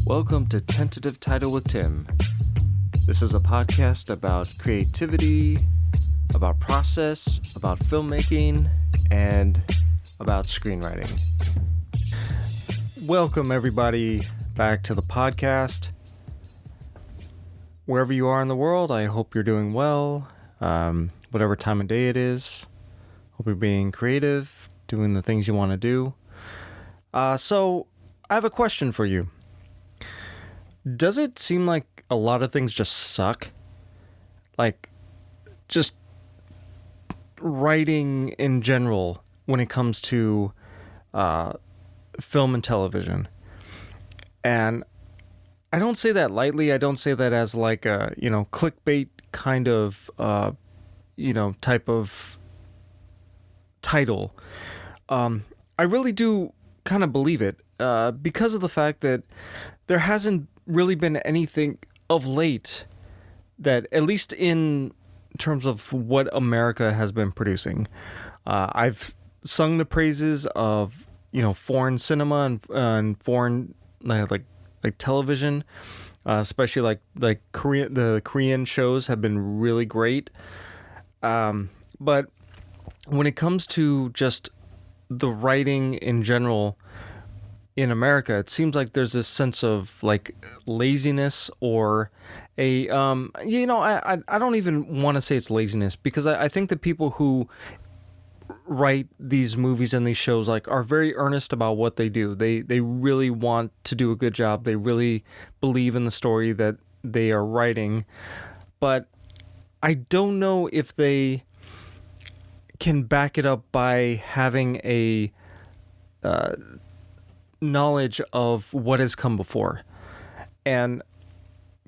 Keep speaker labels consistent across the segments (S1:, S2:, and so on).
S1: Welcome to Tentative Title with Tim. This is a podcast about creativity, about process, about filmmaking, and about screenwriting. Welcome everybody back to the podcast. Wherever you are in the world, I hope you're doing well. Whatever time of day it is, hope you're being creative, doing the things you want to do. So I have a question for you. Does it seem like a lot of things just suck? Like, just writing in general when it comes to film and television. And I don't say that lightly. I don't say that as like a, clickbait kind of, type of title. I really do kind of believe it because of the fact that there hasn't really been anything of late that, at least in terms of what America has been producing. I've sung the praises of, foreign cinema and foreign like television, especially like Korean. The Korean shows have been really great. But when it comes to just the writing in general in America, it seems like there's this sense of like laziness or a I don't even want to say it's laziness, because I think the people who write these movies and these shows like are very earnest about what they do. They really want to do a good job. They really believe in the story that they are writing. But I don't know if they can back it up by having a knowledge of what has come before. And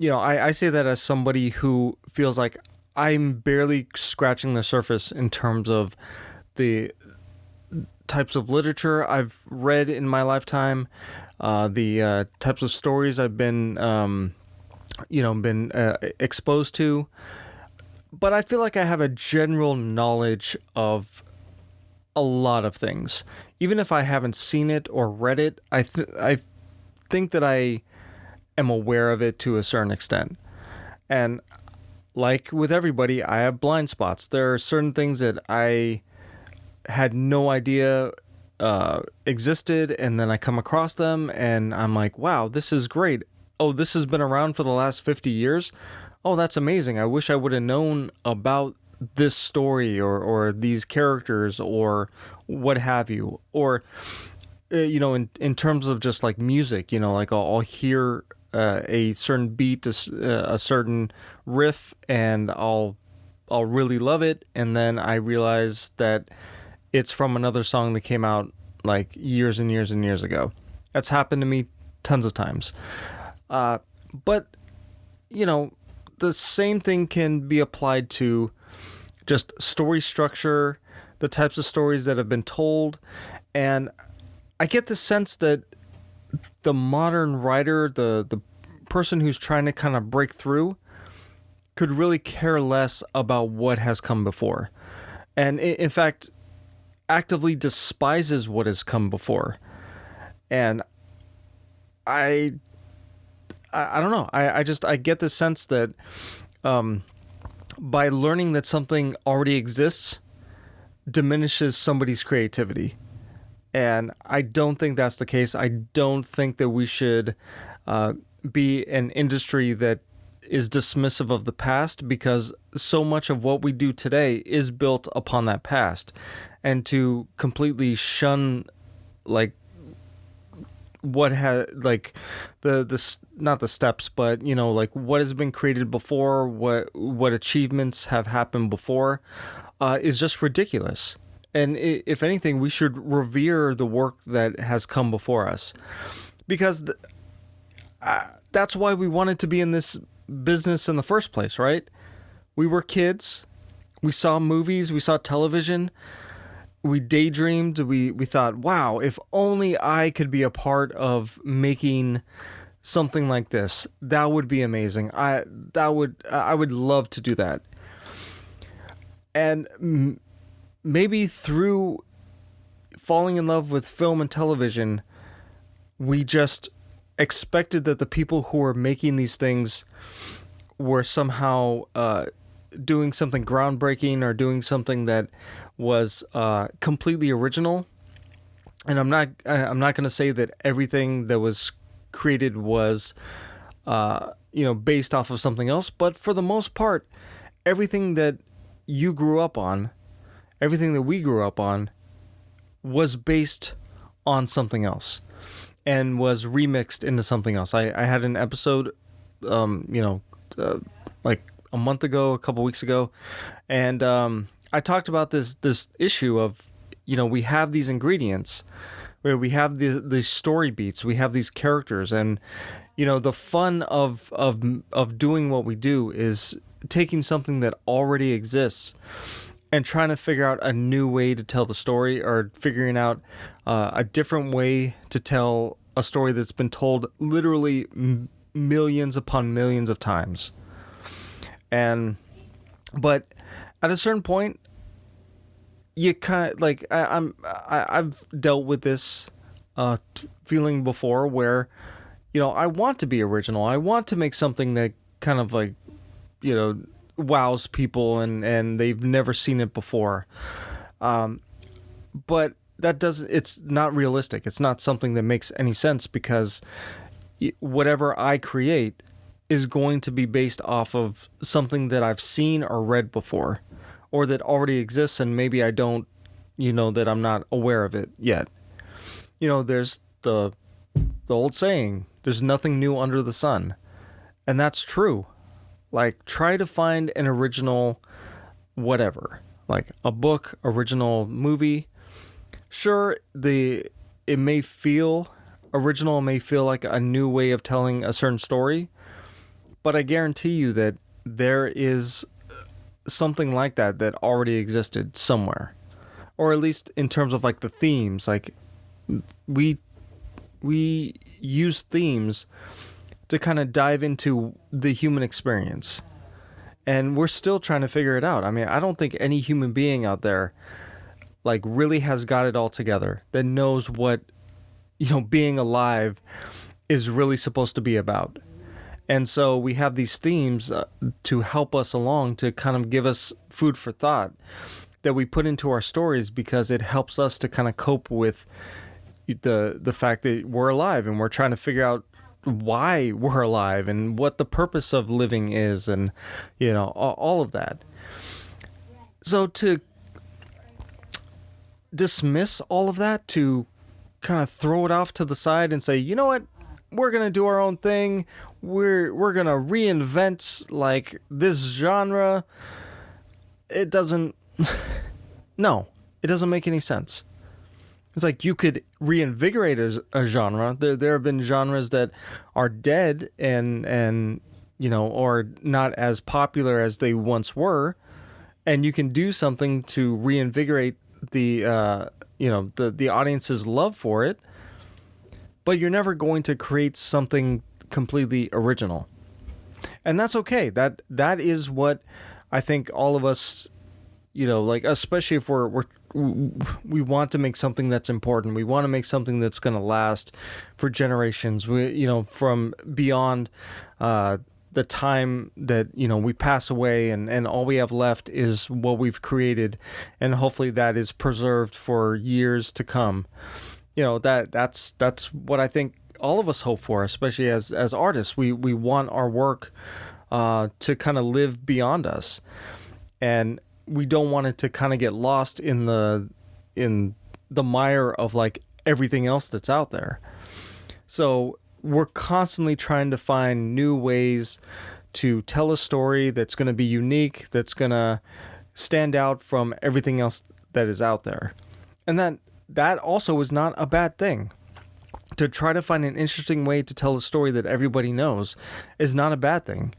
S1: I say that as somebody who feels like I'm barely scratching the surface in terms of the types of literature I've read in my lifetime, the types of stories I've been exposed to. But I feel like I have a general knowledge of a lot of things. Even if I haven't seen it or read it, I think that I am aware of it to a certain extent. And like with everybody, I have blind spots. There are certain things that I had no idea existed, and then I come across them and I'm like, wow, this is great. Oh, this has been around for the last 50 years. Oh, that's amazing. I wish I would have known about this story or these characters or what have you. Or, in terms of just like music, like I'll hear a certain beat, a certain riff, and I'll really love it. And then I realize that it's from another song that came out like years and years and years ago. That's happened to me tons of times. But, the same thing can be applied to just story structure, the types of stories that have been told. And I get the sense that the modern writer, the person who's trying to kind of break through, could really care less about what has come before. And in fact, actively despises what has come before. And I don't know. I get the sense that by learning that something already exists diminishes somebody's creativity. And I don't think that's the case. I don't think that we should be an industry that is dismissive of the past, because so much of what we do today is built upon that past. And to completely shun like what has like the not the steps, but like what has been created before, what achievements have happened before, is just ridiculous. And if anything, we should revere the work that has come before us, because that's why we wanted to be in this business in the first place, right? We were kids, we saw movies, we saw television. We daydreamed. We thought, wow, if only I could be a part of making something like this, that would be amazing. I would love to do that. And maybe through falling in love with film and television, we just expected that the people who were making these things were somehow doing something groundbreaking or doing something that was completely original. And I'm not going to say that everything that was created was based off of something else, but for the most part, everything that you grew up on, everything that we grew up on, was based on something else and was remixed into something else. I had an episode, like a month ago, a couple weeks ago, and I talked about this issue of, we have these ingredients where we have these story beats, we have these characters, and the fun of doing what we do is taking something that already exists and trying to figure out a new way to tell the story, or figuring out a different way to tell a story that's been told literally millions upon millions of times. But at a certain point, you kind of like, I've dealt with this feeling before where, I want to be original. I want to make something that kind of like, wows people and they've never seen it before. But it's not realistic. It's not something that makes any sense, because whatever I create is going to be based off of something that I've seen or read before, or that already exists, and maybe I don't, that I'm not aware of it yet. There's the old saying, there's nothing new under the sun. And that's true. Like, try to find an original whatever, like a book, original movie. Sure, it may feel original, it may feel like a new way of telling a certain story, but I guarantee you that there is something like that already existed somewhere. Or at least in terms of like the themes, like we use themes to kind of dive into the human experience. And we're still trying to figure it out. I mean, I don't think any human being out there like really has got it all together, that knows what, being alive is really supposed to be about. And so we have these themes to help us along, to kind of give us food for thought that we put into our stories, because it helps us to kind of cope with the fact that we're alive, and we're trying to figure out why we're alive and what the purpose of living is, and all of that. So to dismiss all of that, to kind of throw it off to the side and say, you know what, we're gonna do our own thing, we're gonna reinvent like this genre, it doesn't make any sense. It's like you could reinvigorate a genre. There have been genres that are dead and or not as popular as they once were, and you can do something to reinvigorate the audience's love for it. But you're never going to create something completely original, and that's okay. That is what I think all of us, like, especially if we want to make something that's important. We want to make something that's going to last for generations. From beyond the time that, we pass away, and all we have left is what we've created, and hopefully that is preserved for years to come. That's what I think all of us hope for, especially as artists. We want our work to kind of live beyond us, and we don't want it to kind of get lost in the mire of like everything else that's out there. So we're constantly trying to find new ways to tell a story that's going to be unique, that's going to stand out from everything else that is out there. And that also is not a bad thing. To try to find an interesting way to tell a story that everybody knows is not a bad thing.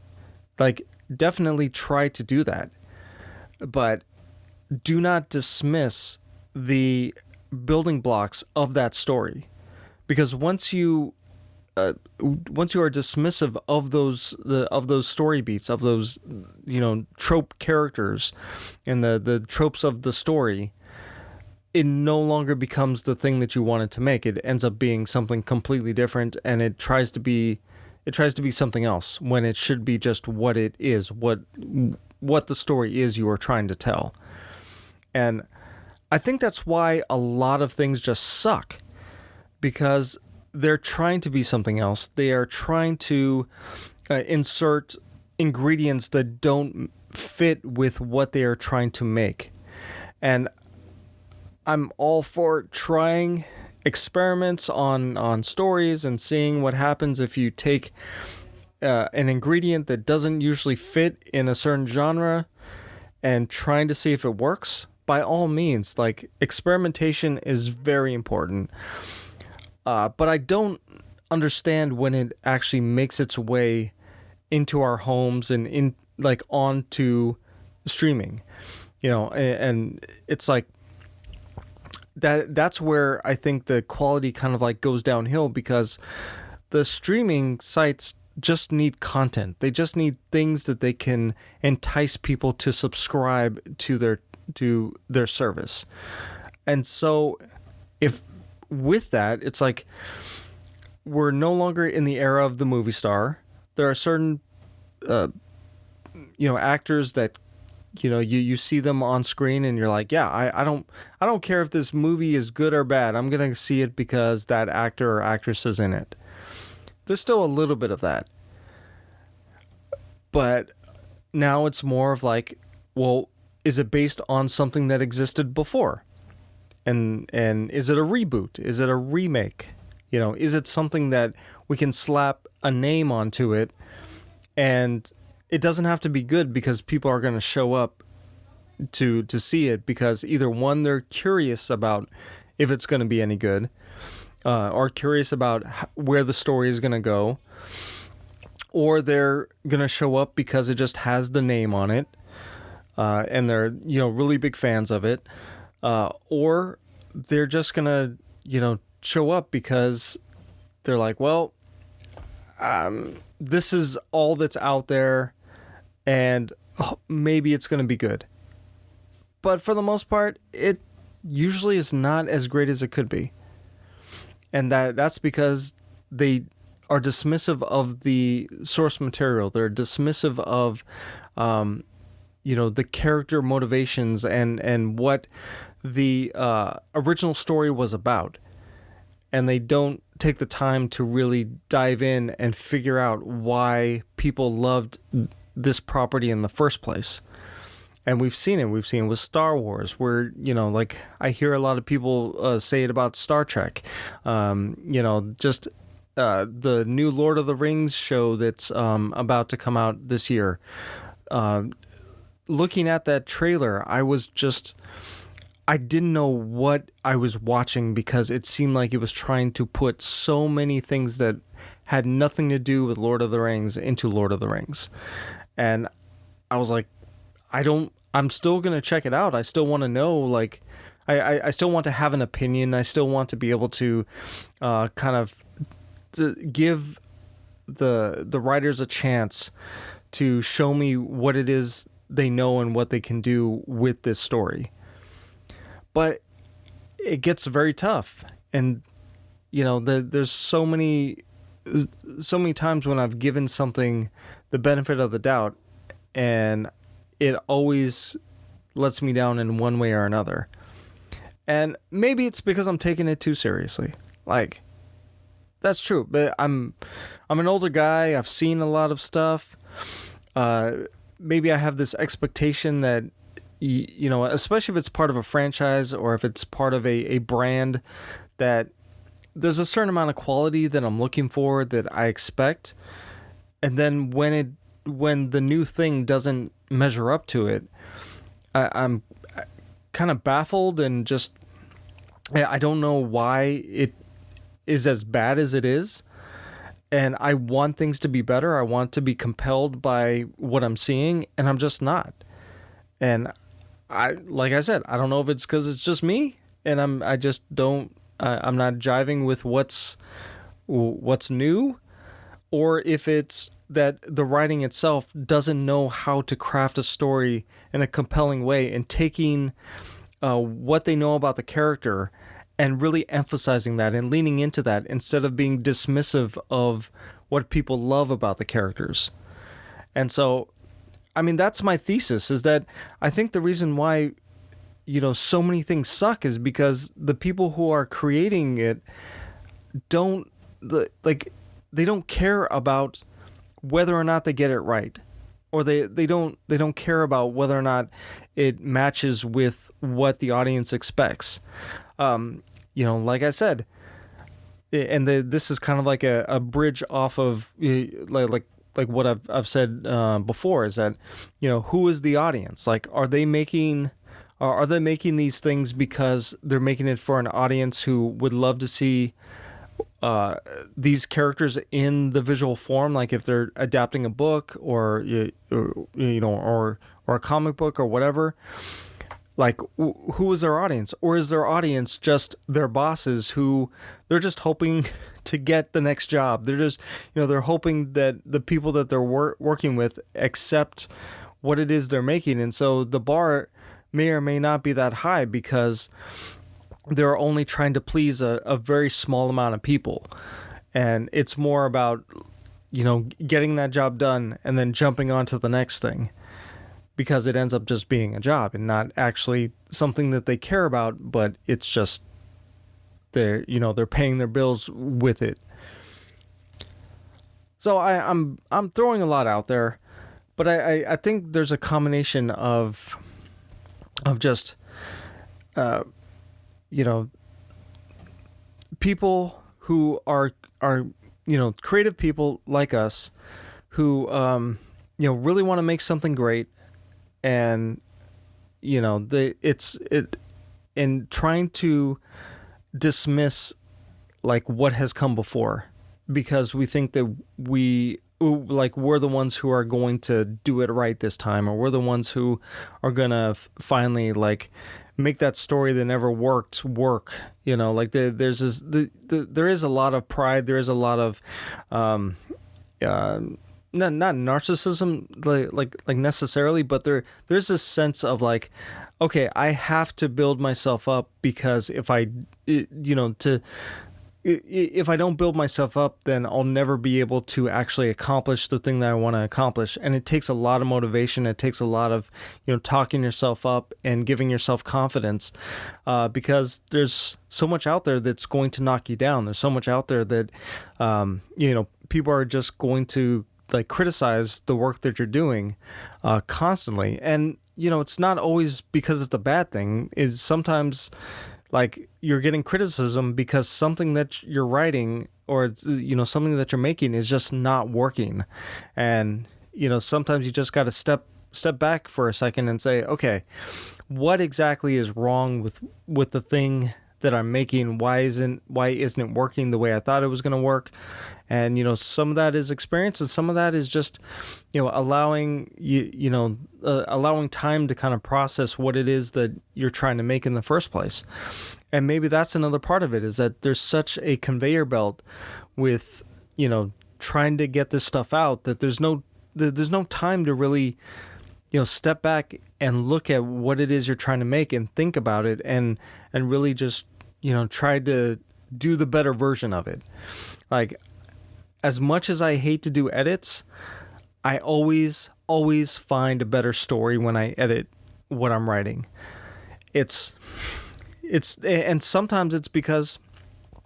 S1: Like, definitely try to do that. But do not dismiss the building blocks of that story, because once you are dismissive of those story beats, of those trope characters and the tropes of the story, it no longer becomes the thing that you wanted to make. It ends up being something completely different, and it tries to be something else when it should be just what it is, what the story is you are trying to tell. And I think that's why a lot of things just suck, because they're trying to be something else. They are trying to insert ingredients that don't fit with what they are trying to make. And I'm all for trying experiments on stories and seeing what happens if you take an ingredient that doesn't usually fit in a certain genre and trying to see if it works. By all means, like, experimentation is very important. But I don't understand when it actually makes its way into our homes and onto streaming, and it's like that's where I think the quality kind of like goes downhill, because the streaming sites just need content. They just need things that they can entice people to subscribe to their service. And so if with that, it's like we're no longer in the era of the movie star. There are certain actors that you see them on screen and you're like, yeah, I don't care if this movie is good or bad. I'm going to see it because that actor or actress is in it. There's still a little bit of that. But now it's more of like, well, is it based on something that existed before? And is it a reboot? Is it a remake? Is it something that we can slap a name onto it, and it doesn't have to be good because people are going to show up to see it because either one, they're curious about if it's going to be any good, or curious about where the story is going to go, or they're going to show up because it just has the name on it, and they're really big fans of it. Or they're just going to, show up because they're like, well, this is all that's out there and maybe it's going to be good. But for the most part, it usually is not as great as it could be. And that's because they are dismissive of the source material. They're dismissive of, the character motivations and what the original story was about. And they don't take the time to really dive in and figure out why people loved this property in the first place. And we've seen it. We've seen it with Star Wars, where, I hear a lot of people say it about Star Trek. Just the new Lord of the Rings show that's about to come out this year. Looking at that trailer, I didn't know what I was watching because it seemed like it was trying to put so many things that had nothing to do with Lord of the Rings into Lord of the Rings. And I was like, I'm still going to check it out. I still want to know, I still want to have an opinion. I still want to be able to kind of to give the writers a chance to show me what it is they know and what they can do with this story. But it gets very tough. And, there's so many times when I've given something the benefit of the doubt and it always lets me down in one way or another. And maybe it's because I'm taking it too seriously. That's true. But I'm an older guy. I've seen a lot of stuff. Maybe I have this expectation that, especially if it's part of a franchise or if it's part of a brand, that there's a certain amount of quality that I'm looking for, that I expect. And then when the new thing doesn't measure up to it, I'm kind of baffled and just, I don't know why it is as bad as it is. And I want things to be better. I want to be compelled by what I'm seeing, and I'm just not. And like I said, I don't know if it's because it's just me, and I'm not jiving with what's new, or if it's that the writing itself doesn't know how to craft a story in a compelling way and taking what they know about the character and really emphasizing that and leaning into that instead of being dismissive of what people love about the characters. And so, I mean, that's my thesis, is that I think the reason why, so many things suck is because the people who are creating it don't care about whether or not they get it right, or they don't care about whether or not it matches with what the audience expects. Like I said, and this is kind of like a bridge off of like what I've said before, is that who is the audience? Like, are they making these things because they're making it for an audience who would love to see these characters in the visual form, like if they're adapting a book or a comic book or whatever? Like, who is their audience? Or is their audience just their bosses who they're just hoping to get the next job? They're just, they're hoping that the people that they're working with accept what it is they're making. And so the bar may or may not be that high because they're only trying to please a very small amount of people. And it's more about, getting that job done and then jumping on to the next thing, because it ends up just being a job and not actually something that they care about, but it's just they're paying their bills with it. So I'm throwing a lot out there, but I think there's a combination of just people who are creative people like us who really want to make something great, and in trying to dismiss like what has come before, because we think that we're the ones who are going to do it right this time, or we're the ones who are gonna finally like make that story that never worked work. There is a lot of pride, there is a lot of not narcissism like necessarily, but there's this sense of like, okay, I have to build myself up, because if I don't build myself up, then I'll never be able to actually accomplish the thing that I want to accomplish. And it takes a lot of motivation. It takes a lot of, talking yourself up and giving yourself confidence, because there's so much out there that's going to knock you down. There's so much out there that, people are just going to like criticize the work that you're doing constantly. And, it's not always because it's a bad thing. Is sometimes like you're getting criticism because something that you're writing or, something that you're making is just not working. And, sometimes you just got to step back for a second and say, okay, what exactly is wrong with the thing that I'm making? Why isn't it working the way I thought it was going to work? And, some of that is experience, and some of that is just, allowing allowing time to kind of process what it is that you're trying to make in the first place. And maybe that's another part of it, is that there's such a conveyor belt with, trying to get this stuff out, that there's no time to really, step back and look at what it is you're trying to make and think about it and really just, try to do the better version of it. Like, as much as I hate to do edits, I always find a better story when I edit what I'm writing. And sometimes it's because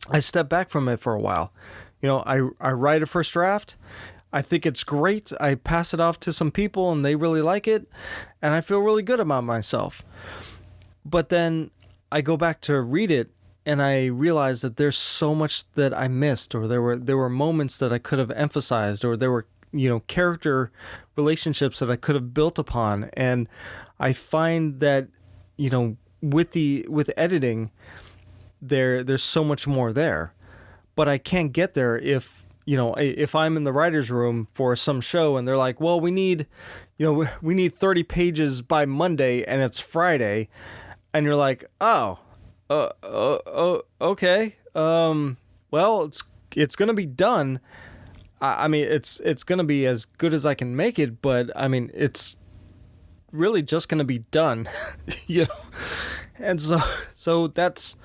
S1: I step back from it for a while. I write a first draft. I think it's great. I pass it off to some people and they really like it, and I feel really good about myself. But then I go back to read it and I realize that there's so much that I missed, or there were moments that I could have emphasized, or there were, character relationships that I could have built upon. And I find that, with editing, there's so much more there. But I can't get there if I'm in the writer's room for some show and they're like, well, we need 30 pages by Monday and it's Friday. And you're like, oh, okay. Well, it's going to be done. I mean, it's going to be as good as I can make it, but I mean, it's really just going to be done, And so that's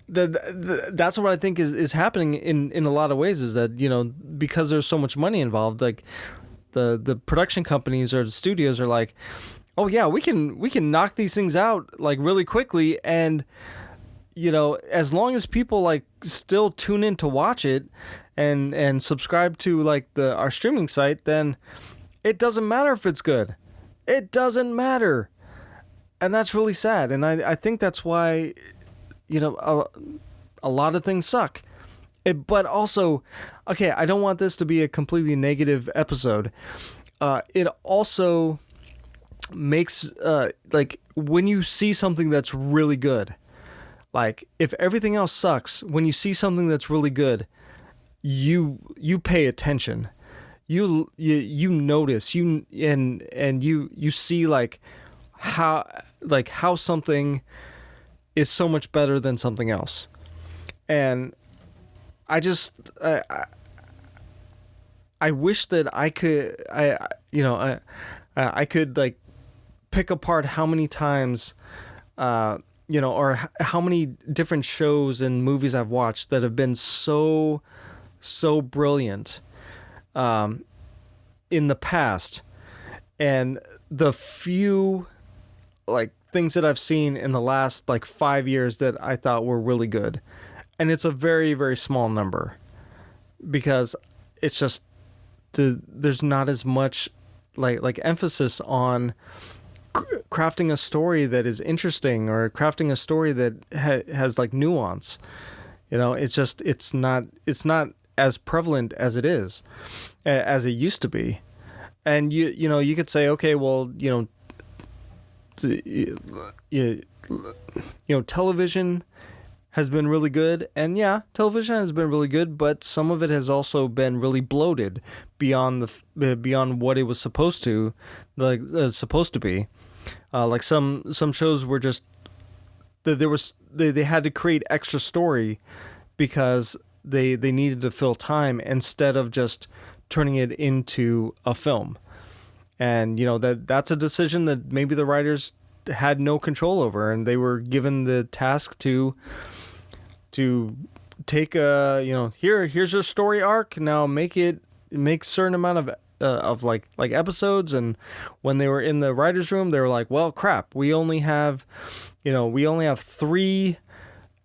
S1: what I think is happening in a lot of ways, is that, because there's so much money involved, like the production companies or the studios are like, oh yeah, we can knock these things out like really quickly, and as long as people like still tune in to watch it and subscribe to like our streaming site, then it doesn't matter if it's good. It doesn't matter. And that's really sad. And I think that's why, a lot of things suck. But also, okay, I don't want this to be a completely negative episode. It also makes, like, when you see something that's really good, like, if everything else sucks, when you see something that's really good, you pay attention. You notice, you see like how something is so much better than something else. And I just I wish that I could like pick apart how many times or how many different shows and movies I've watched that have been so brilliant in the past, and the few like things that I've seen in the last like 5 years that I thought were really good. And it's a very, very small number, because it's just there's not as much like emphasis on crafting a story that is interesting, or crafting a story that has like nuance. It's not as prevalent as it is, as it used to be. And you could say, okay, well, television has been really good, and yeah, television has been really good, but some of it has also been really bloated beyond what it was supposed to be. Like some shows were just they had to create extra story because they needed to fill time instead of just turning it into a film. And that's a decision that maybe the writers had no control over, and they were given the task to take here's your story arc, now make certain amount of like episodes. And when they were in the writers' room, they were like, well, crap, we only have 3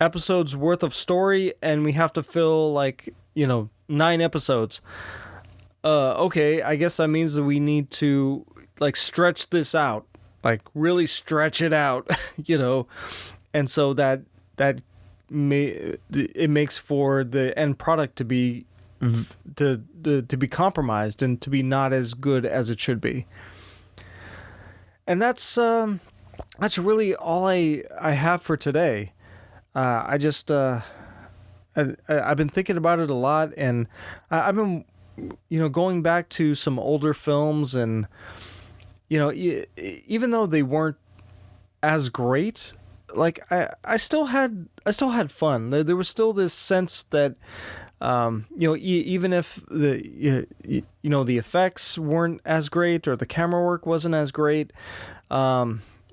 S1: episodes worth of story, and we have to fill 9 episodes. Okay, I guess that means that we need to like stretch this out, like really stretch it out, and so that it makes for the end product to be compromised and to be not as good as it should be. And that's really all I have for today. I just I've been thinking about it a lot, and I've been going back to some older films, and even though they weren't as great, like I still had fun. There was still this sense that even if the effects weren't as great, or the camera work wasn't as great,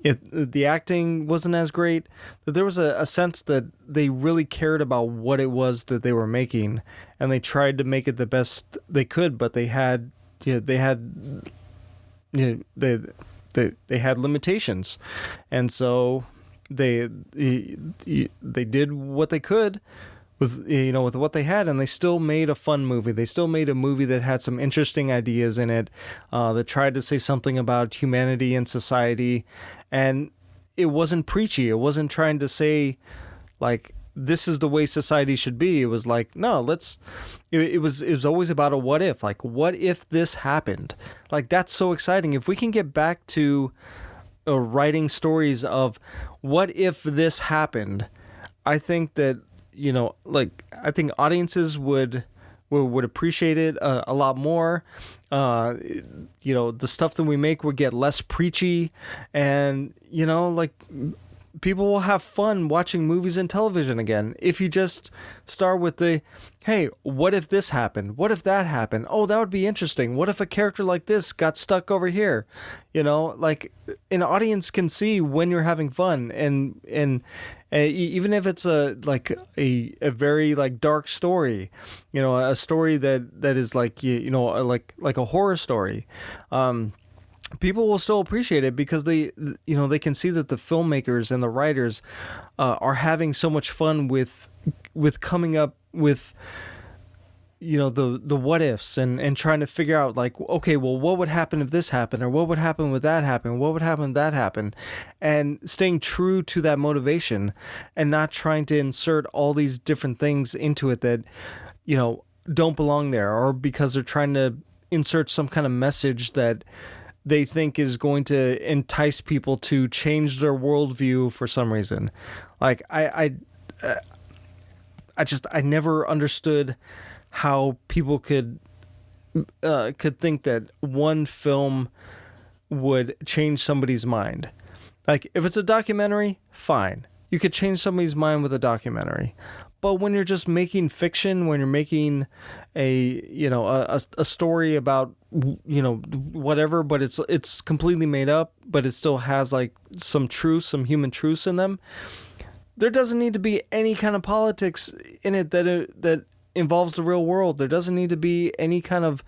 S1: if the acting wasn't as great, that there was a sense that they really cared about what it was that they were making, and they tried to make it the best they could. But they had limitations, and so they did what they could with what they had, and they still made a fun movie. They still made a movie that had some interesting ideas in it, that tried to say something about humanity and society, and it wasn't preachy. It wasn't trying to say like this is the way society should be. It was like, no, it was always about a what if. Like, what if this happened? Like, that's so exciting. If we can get back to writing stories of what if this happened, I think that I think audiences would appreciate it a lot more. The stuff that we make would get less preachy, and people will have fun watching movies and television again if you just start with hey, what if this happened? What if that happened? Oh, that would be interesting. What if a character like this got stuck over here? Like an audience can see when you're having fun, and even if it's a very like dark story, a story that is like like a horror story. People will still appreciate it because they can see that the filmmakers and the writers are having so much fun with coming up with the what ifs and trying to figure out like, okay, well, what would happen if this happened, or what would happen with that happen, what would happen if that happened, and staying true to that motivation and not trying to insert all these different things into it that don't belong there, or because they're trying to insert some kind of message that they think is going to entice people to change their worldview for some reason. Like I never understood how people could think that one film would change somebody's mind. Like if it's a documentary, fine. You could change somebody's mind with a documentary. But when you're just making fiction, when you're making a story about whatever, but it's completely made up, but it still has like some human truths in them, there doesn't need to be any kind of politics in it that involves the real world. There doesn't need to be any kind of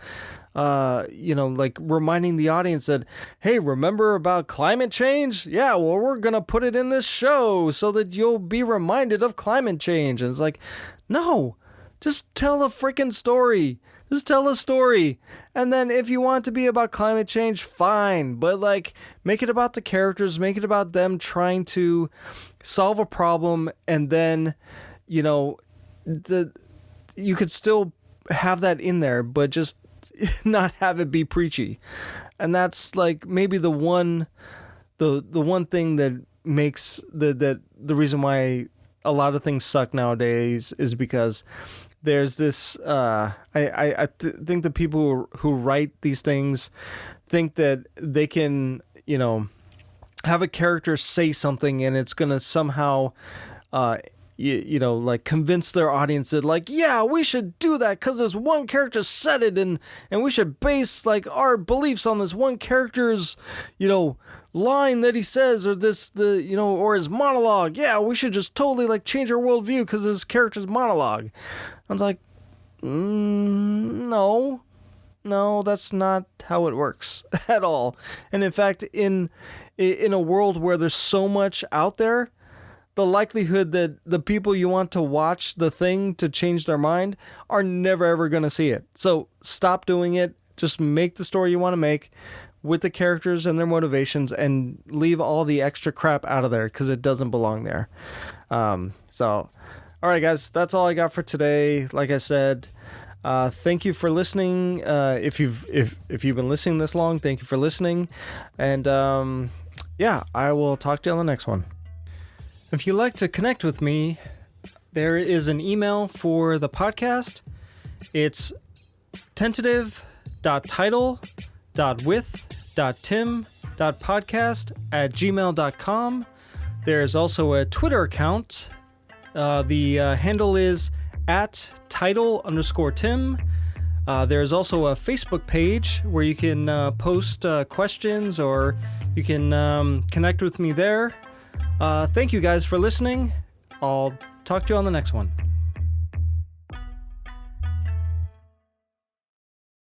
S1: like reminding the audience that, hey, remember about climate change? Yeah, well, we're going to put it in this show so that you'll be reminded of climate change. And it's like, no, just tell a freaking story. Just tell a story. And then if you want it to be about climate change, fine. But like, make it about the characters, make it about them trying to solve a problem. And then, you could still have that in there, but just not have it be preachy. And that's like maybe the one thing that makes the reason why a lot of things suck nowadays is because there's this I think the people who write these things think that they can have a character say something and it's gonna somehow like convince their audience that like, yeah, we should do that because this one character said it, and we should base like our beliefs on this one character's line that he says, or or his monologue. Yeah, we should just totally like change our worldview because this character's monologue. I was like, no, that's not how it works at all. And in fact, in a world where there's so much out there, the likelihood that the people you want to watch the thing to change their mind are never ever going to see it. So stop doing it. Just make the story you want to make with the characters and their motivations, and leave all the extra crap out of there because it doesn't belong there. So, all right, guys, that's all I got for today. Like I said, thank you for listening. If you've been listening this long, thank you for listening. And I will talk to you on the next one. If you'd like to connect with me, there is an email for the podcast. It's tentative.title.with.tim.podcast@gmail.com. There's also a Twitter account. The handle is @title_Tim. There's also a Facebook page where you can post questions, or you can connect with me there. Thank you guys for listening. I'll talk to you on the next one.